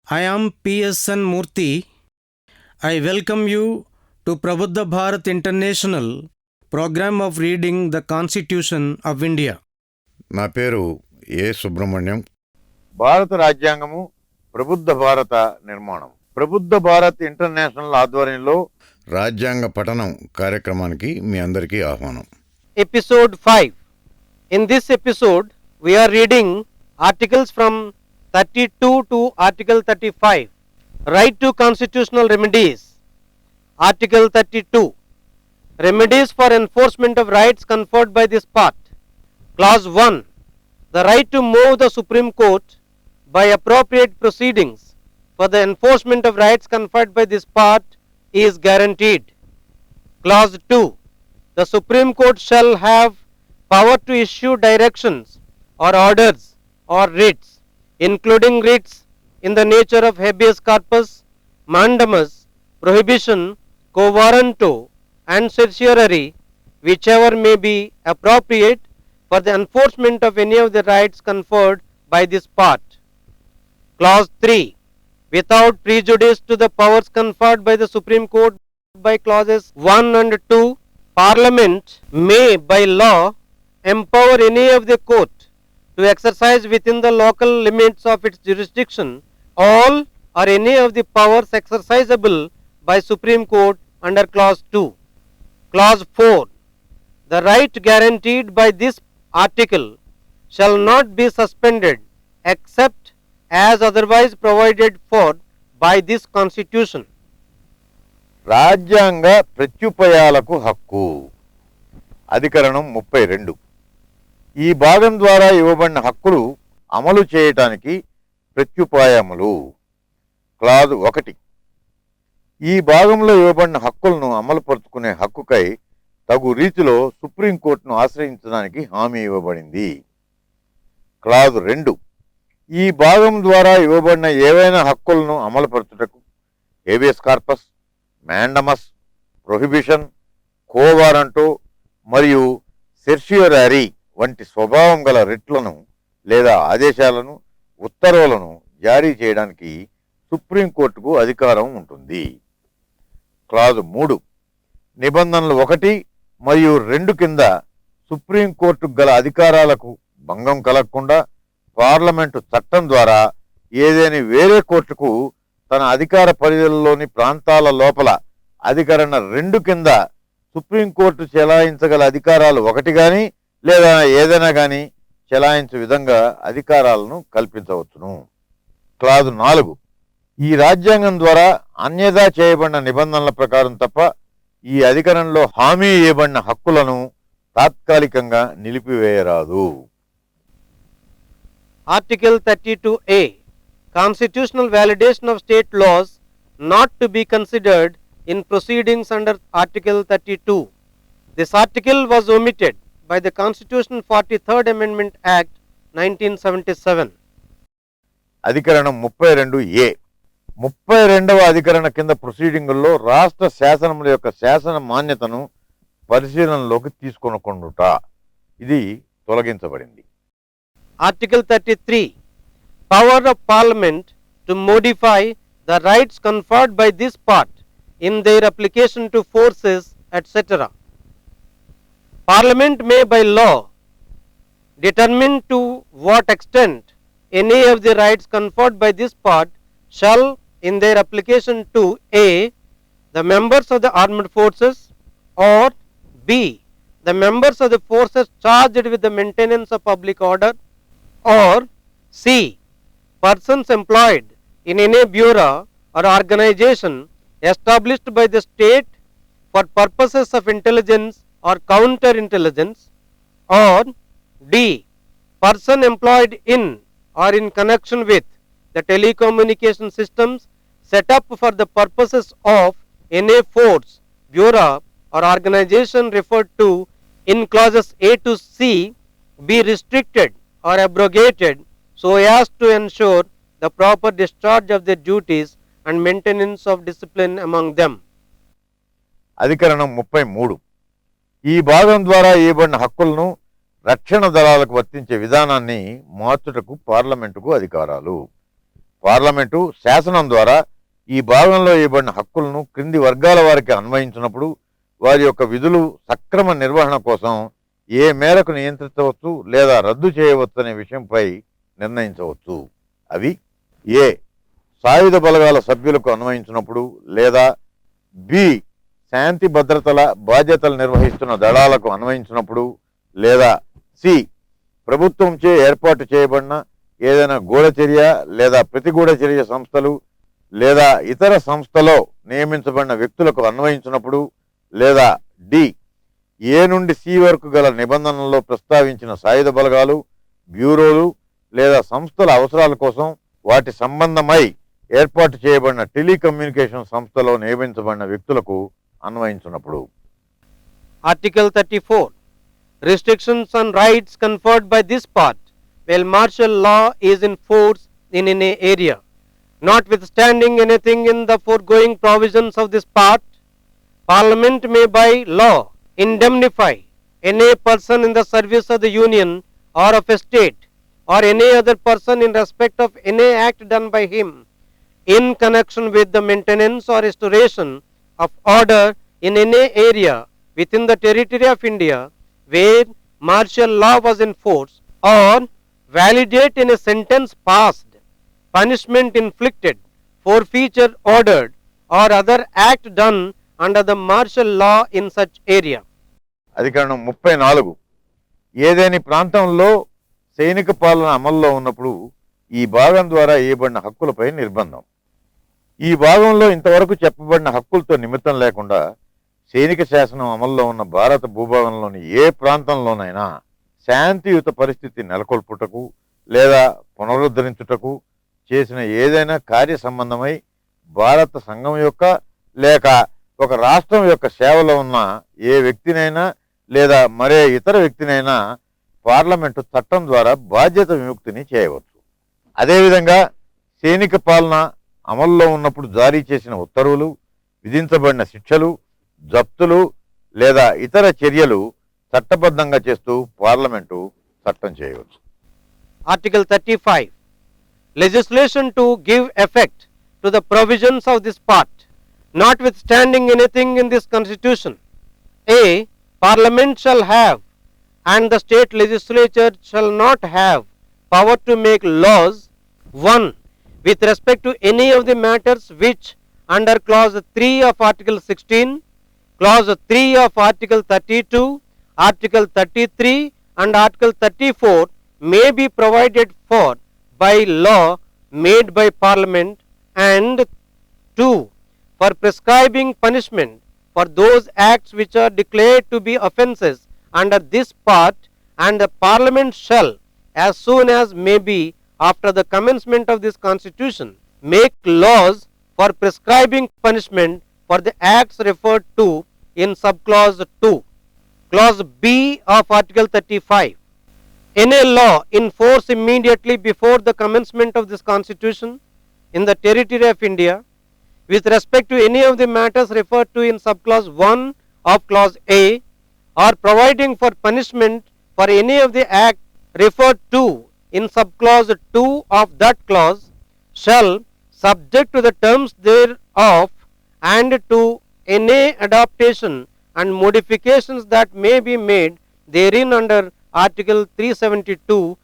I am PSN Murthy. I welcome you to Prabuddha Bharat International program of reading the Constitution of India. నా పేరు ఏ సుబ్రహ్మణ్యం. భారత రాజ్యాంగము ప్రబుద్ధ భారత నిర్మాణం. ప్రబుద్ధ భారత్ ఇంటర్నేషనల్ ఆధ్వర్యంలో రాజ్యాంగ పఠనం కార్యక్రమానికి మీ అందరికీ ఆహ్వానం. Episode 5. In this episode, we are reading articles from 32 to Article 35. Right to constitutional remedies. Article 32. Remedies for enforcement of rights conferred by this part. Clause 1. The right to move the Supreme Court by appropriate proceedings for the enforcement of rights conferred by this part is guaranteed. Clause 2. The Supreme Court shall have power to issue directions or orders or writs, including writs in the nature of habeas corpus, mandamus, prohibition, quo warranto, and certiorari, whichever may be appropriate for the enforcement of any of the rights conferred by this part. Clause 3. Without prejudice to the powers conferred by the Supreme Court by clauses 1 and 2, Parliament may by law empower any of the court to exercise within the local limits of its jurisdiction all or any of the powers exercisable by Supreme Court under clause 2. Clause 4. The right guaranteed by this article shall not be suspended except as otherwise provided for by this constitution. రాజ్యాంగ ప్రత్యుపయాలకు హక్కు. అధికరణం 32. ఈ భాగం ద్వారా ఇవ్వబడిన హక్కులు అమలు చేయటానికి ప్రత్యుపాయములు. క్లాజ్ 1. ఈ భాగంలో ఇవ్వబడిన హక్కులను అమలుపరుచుకునే హక్కుకై తగు రీతిలో సుప్రీంకోర్టును ఆశ్రయించడానికి హామీ ఇవ్వబడింది. క్లాజ్ 2. ఈ భాగం ద్వారా ఇవ్వబడిన ఏవైనా హక్కులను అమలుపరచుటకు హేబియస్ కార్పస్, మ్యాండమస్, ప్రొహిబిషన్, కో వారంటో మరియు సెర్షియరీ వంటి స్వభావం గల రిట్లను లేదా ఆదేశాలను, ఉత్తర్వులను జారీ చేయడానికి సుప్రీంకోర్టుకు అధికారం ఉంటుంది. క్లాజ్ 3. నిబంధనలు 1 మరియు 2 కింద సుప్రీంకోర్టుకు గల అధికారాలకు భంగం కలగకుండా పార్లమెంటు చట్టం ద్వారా ఏదేని వేరే కోర్టుకు తన అధికార పరిధిలోని ప్రాంతాల లోపల అధికరణ 2 కింద సుప్రీంకోర్టు చెలాయించగల అధికారాలు 1 కానీ లేదా ఏదైనా కానీ చెలాయించే విధంగా అధికారాలను కల్పించవచ్చును. క్లాజ్ 4. ఈ రాజ్యాంగం ద్వారా అన్యదా చేయబడిన నిబంధనల ప్రకారం తప్ప ఈ అధికరణలో హామీ ఇవ్వబడిన హక్కులను తాత్కాలికంగా నిలిపివేయరాదు. Article 32A. Constitutional validation of state laws not to be considered in proceedings under Article 32. This article was omitted by the Constitution 43rd Amendment Act 1977. అధికరణం 32A. 32వ అధికరణ కింద ప్రొసీడింగుల్లో రాష్ట్ర శాసనముల యొక్క శాసన మాన్యతను పరిశీలనలోకి తీసుకొనకుండుట ఇది తొలగించబడింది. Article 33. Power of Parliament to modify the rights conferred by this part in their application to forces, etc. Parliament may by law determine to what extent any of the rights conferred by this part shall in their application to A. the members of the armed forces, or B. the members of the forces charged with the maintenance of public order, or C. persons employed in any bureau or organization established by the state for purposes of intelligence or counterintelligence, or D. person employed in or in connection with the telecommunication systems set up for the purposes of any force, bureau or organization referred to in clauses A to C be restricted or abrogated so as to ensure the proper discharge of their duties and maintenance of discipline among them. అధికరణం 33. ఈ భాగం ద్వారా ఇవ్వబడిన హక్కులను రక్షణ దళాలకు వర్తించే విధానాన్ని మార్చుటకు పార్లమెంటుకు అధికారాలు. పార్లమెంటు శాసనం ద్వారా ఈ భాగంలో ఇవ్వబడిన హక్కులను క్రింది వర్గాల వారికి అన్వయించినప్పుడు వారి యొక్క విధులు సక్రమ నిర్వహణ కోసం ఏ మేరకు నియంత్రించవచ్చు లేదా రద్దు చేయవచ్చు అనే విషయంపై నిర్ణయించవచ్చు. అవి ఏ. సాయుధ బలగాల సభ్యులకు అన్వయించినప్పుడు, లేదా బి. శాంతి భద్రతల బాధ్యతలు నిర్వహిస్తున్న దళాలకు అన్వయించినప్పుడు, లేదా సి. ప్రభుత్వంచే ఏర్పాటు చేయబడిన ఏదైనా గూఢచర్య లేదా ప్రతిగూఢచర్య సంస్థలు లేదా ఇతర సంస్థలో నియమించబడిన వ్యక్తులకు అన్వయించినప్పుడు, లేదా డి. ఏ నుండి సి వరకు గల నిబంధనల్లో ప్రస్తావించిన సాయుధ బలగాలు, బ్యూరోలు లేదా సంస్థల అవసరాల కోసం వాటి సంబంధమై ఏర్పాటు చేయబడిన టెలికమ్యూనికేషన్ సంస్థలో నియమించబడిన వ్యక్తులకు అన్వయించినప్పుడు. Article 34. Restrictions on rights conferred by this part while martial law is in force in any area. Notwithstanding anything in the foregoing provisions of this part, Parliament may by law indemnify any person in the service of the Union or of a state or any other person in respect of any act done by him in connection with the maintenance or restoration of order in any area within the territory of India where martial law was in force, or validate in a sentence passed, punishment inflicted, forfeiture ordered, or other act done under the martial law in such area. అధికరణం 34. ఏదేని ప్రాంతంలో సైనిక పాలన అమల్లో ఉన్నప్పుడు ఈ భాగం ద్వారా ఇవ్వబడిన హక్కులపై నిర్బంధం. ఈ భాగంలో ఇంతవరకు చెప్పబడిన హక్కులతో నిమిత్తం లేకుండా సైనిక శాసనం అమల్లో ఉన్న భారత భూభాగంలోని ఏ ప్రాంతంలోనైనా శాంతియుత పరిస్థితి నెలకొల్పుటకు లేదా పునరుద్ధరించుటకు చేసిన ఏదైనా కార్య సంబంధమై భారత సంఘం యొక్క లేక ఒక రాష్ట్రం యొక్క సేవలో ఉన్న ఏ వ్యక్తినైనా లేదా మరే ఇతర వ్యక్తినైనా పార్లమెంటు చట్టం ద్వారా బాధ్యత విముక్తిని చేయవచ్చు. అదేవిధంగా సైనిక పాలన అమల్లో ఉన్నప్పుడు జారీ చేసిన ఉత్తర్వులు, విధించబడిన శిక్షలు, జప్తులు లేదా ఇతర చర్యలు చట్టబద్ధంగా చేస్తూ పార్లమెంటు చట్టం చేయవచ్చు. Article 35. Legislation to give effect to the provisions of this part, notwithstanding anything in this constitution. A. Parliament shall have and the state legislature shall not have power to make laws 1. With respect to any of the matters which under clause 3 of article 16, clause 3 of article 32, article 33 and article 34 may be provided for by law made by Parliament, and 2. For prescribing punishment for those acts which are declared to be offences under this part, and the Parliament shall, as soon as may be after the commencement of this constitution, make laws for prescribing punishment for the acts referred to in subclause 2. Clause B of article 35. Any law in force immediately before the commencement of this constitution in the territory of India with respect to any of the matters referred to in subclause 1 of clause A, or providing for punishment for any of the act referred to in subclause 2 of that clause, shall, subject to the terms thereof and to any adaptation and modifications that may be made therein under article 372,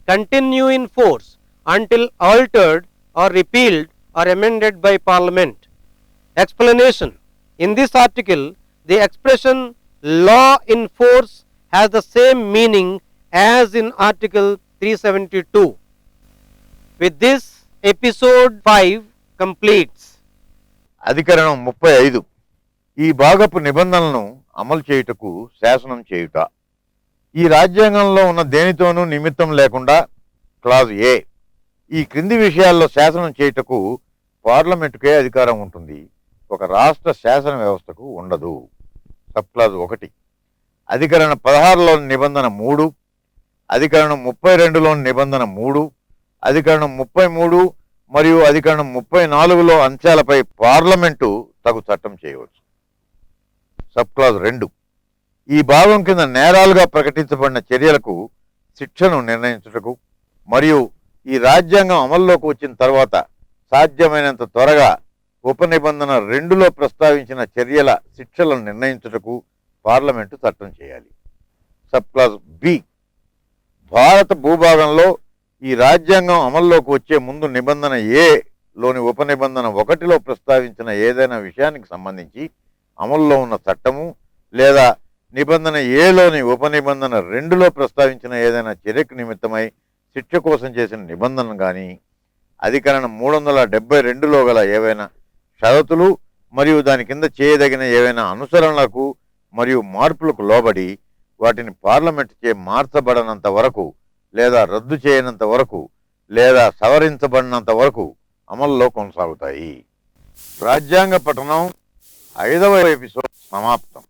continue in force until altered or repealed or amended by Parliament. Explanation. In this article, the expression law in force has the same meaning as in article 372. With this, episode 5 completes. అధికరణం 35. ఈ భాగపు నిబంధనలను అమలు చేయుటకు శాసనం చేయుట. ఈ రాజ్యాంగంలో ఉన్న దేనితోనూ నిమిత్తం లేకుండా క్లాజ్ ఏ. ఈ క్రింది విషయాల్లో శాసనం చేయుటకు పార్లమెంటుకే అధికారం ఉంటుంది, ఒక రాష్ట్ర శాసన వ్యవస్థకు ఉండదు. Sub clause 1. అధికరణ 16లోని నిబంధన 3, అధికరణం 32లోని నిబంధన 3, అధికరణం 33 మరియు అధికరణం 34లో అంశాలపై పార్లమెంటు తగు చట్టం చేయవచ్చు. Sub clause 2. ఈ భాగం కింద నేరాలుగా ప్రకటించబడిన చర్యలకు శిక్షను నిర్ణయించుటకు మరియు ఈ రాజ్యాంగం అమల్లోకి వచ్చిన తర్వాత సాధ్యమైనంత త్వరగా ఉపనిబంధన 2లో ప్రస్తావించిన చర్యల శిక్షలను నిర్ణయించుటకు పార్లమెంటు చట్టం చేయాలి. సబ్ క్లాస్ బి, భారత భూభాగంలో ఈ రాజ్యాంగం అమల్లోకి వచ్చే ముందు నిబంధన ఏ లోని ఉపనిబంధన 1లో ప్రస్తావించిన ఏదైనా విషయానికి సంబంధించి అమల్లో ఉన్న చట్టము లేదా నిబంధన ఏలోని ఉపనిబంధన 2లో ప్రస్తావించిన ఏదైనా చర్యకు నిమిత్తమై శిక్ష కోసం చేసిన నిబంధన కానీ అధికరణం 372లో గల ఏవైనా షరతులు మరియు దాని కింద చేయదగిన ఏవైనా అనుసరణలకు మరియు మార్పులకు లోబడి వాటిని పార్లమెంటు చే మార్చబడనంత వరకు లేదా రద్దు చేయనంత వరకు లేదా సవరించబడినంత వరకు అమల్లో కొనసాగుతాయి. రాజ్యాంగ పఠనం 5వ ఎపిసోడ్ సమాప్తం.